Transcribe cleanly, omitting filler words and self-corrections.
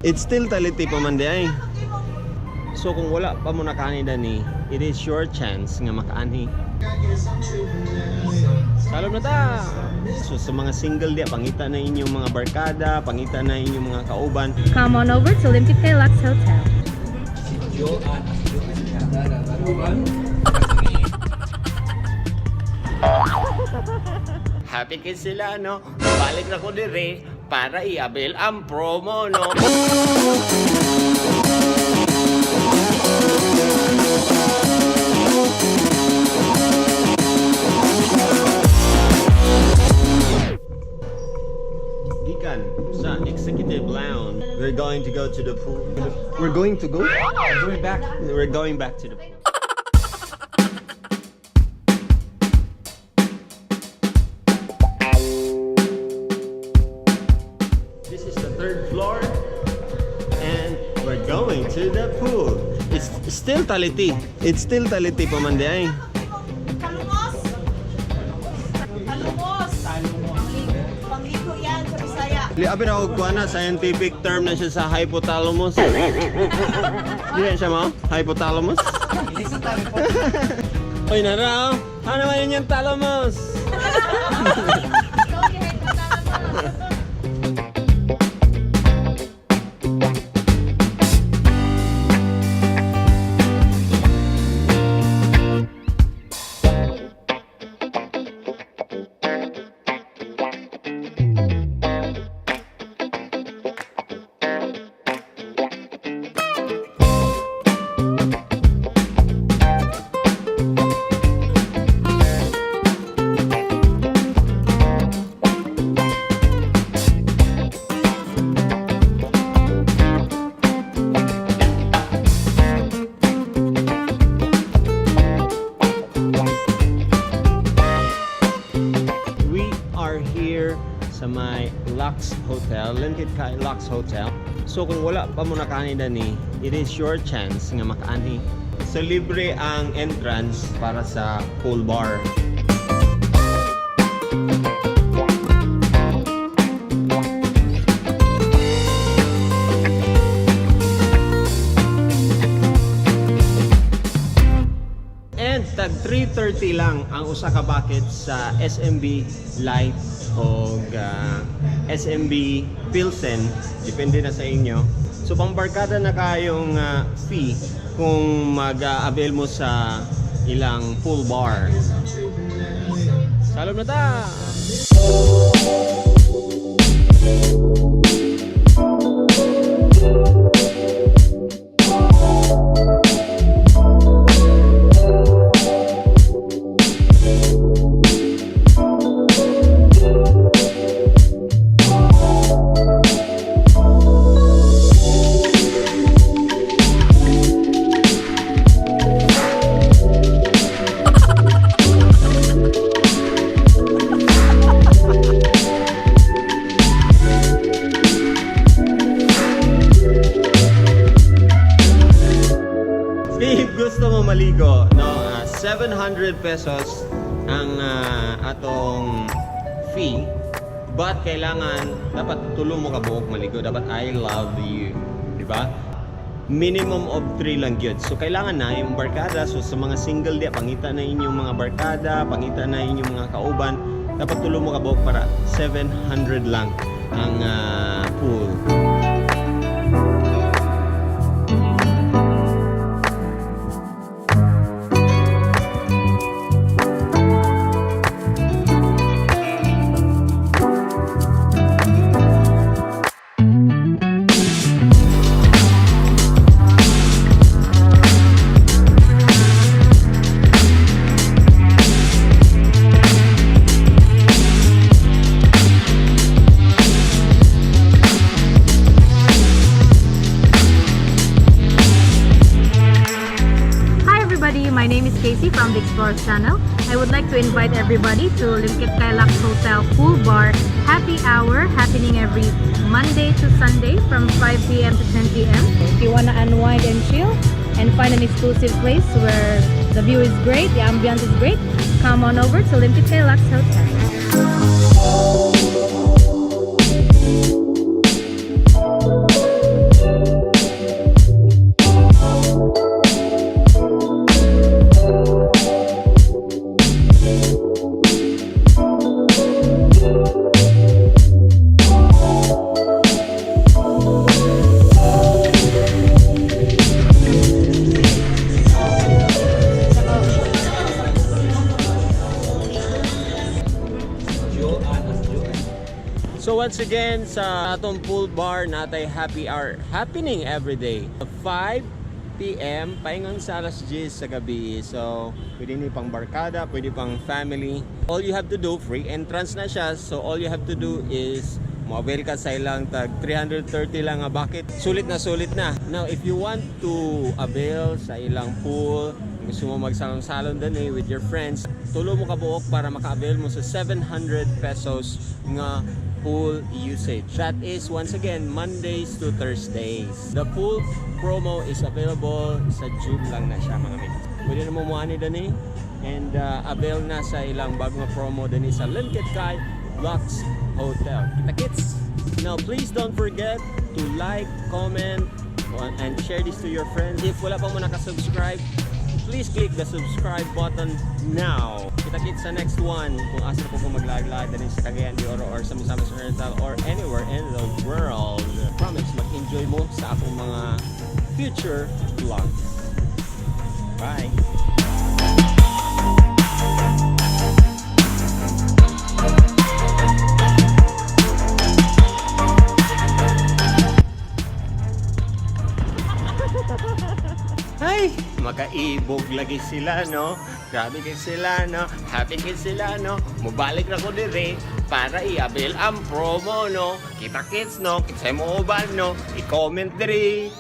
It's still taliti pa man di ay. So kung wala pa mo nakaani dani, it is your chance nga makaani. Salom na ta. So sa mga single di, pangita na inyong mga barkada, pangita na inyong mga kauban. Come on over to Olympic Kailaks Hotel. Happy kids sila, no? Balik na ko dire para i-avail ang promo, no? Gikan sa Executive Lounge. We're going to go to the pool. We're going to go? We're going back. We're going back to the pool. This is the third floor, and we're going to the pool. It's still taliti. It's still taliti pa man di ay. Talumos! Talumos! Pangligo yan sa Bisaya. Abi na og kuana, scientific term na siya sa hypothalamus. Di na siya mo? Hypothalamus? Oy, nara, ano naman yung thalamus? Sa may Lux Hotel, Linkit Kai Lux Hotel. So kung wala pa mo nakaani dani, it is your chance nga makaani. So libre ang entrance para sa pool bar. And tag 330 lang ang usa ka bucket sa SMB Light o SMB Pilsen, depende na sa inyo. So pambarkada na kayong fee kung mag-avail mo sa ilang pool bar. Salom na ta! If gusto mo maligo, no, 700 pesos ang atong fee, but kailangan dapat tulong mo ka buok maligo, dapat I love you, di ba? Minimum of 3 lang yun. So kailangan na yung barkada. So sa mga single di, pangita na inyong mga barkada, pangita na inyong mga kauban, dapat tulong mo ka buok para 700 lang ang pool. My name is Casey from the Explorers channel. I would like to invite everybody to Linkit Kailaks Hotel Pool Bar Happy Hour, happening every Monday to Sunday from 5 p.m. to 10 p.m. If you want to unwind and chill and find an exclusive place where the view is great, the ambiance is great, come on over to Limpid Kailaks Hotel. So once again, sa atong pool bar natay happy hour happening every day. 5 p.m. paingon sa alas 10 sa gabi. So, pwede ni pang barkada, pwede pang family. All you have to do, free entrance na siya. So, all you have to do is mo-avail ka sa ilang tag 330 lang nga bucket. Sulit na sulit na. Now, if you want to avail sa ilang pool, gusto mo magsalon-salon din with your friends, tulo mo kabuok para maka-avail mo sa 700 pesos nga pool usage. That is once again Mondays to Thursdays. The pool promo is available sa June lang na siya mga mates. Pwede na mo muani dani and avail na sa ilang bagong promo dani sa Limpid Kailaks Hotel. Kita kits. Now please don't forget to like, comment and share this to your friends. If wala pa mo naka-subscribe, please click the subscribe button now. Kita-kits sa next one kung asa po kung maglag-lag din sa Cagayan de Oro or sa Misamis Oriental or anywhere in the world. Promise, mag-enjoy mo sa akong mga future vlogs. Bye! Ay, makaibog lagi sila, no? Grabe kay sila, no? Happy kay sila, no? Mubalik na ko dire para i-avail ang promo, no? Kita kits, no? Kita mo uban, no? I-comment dire.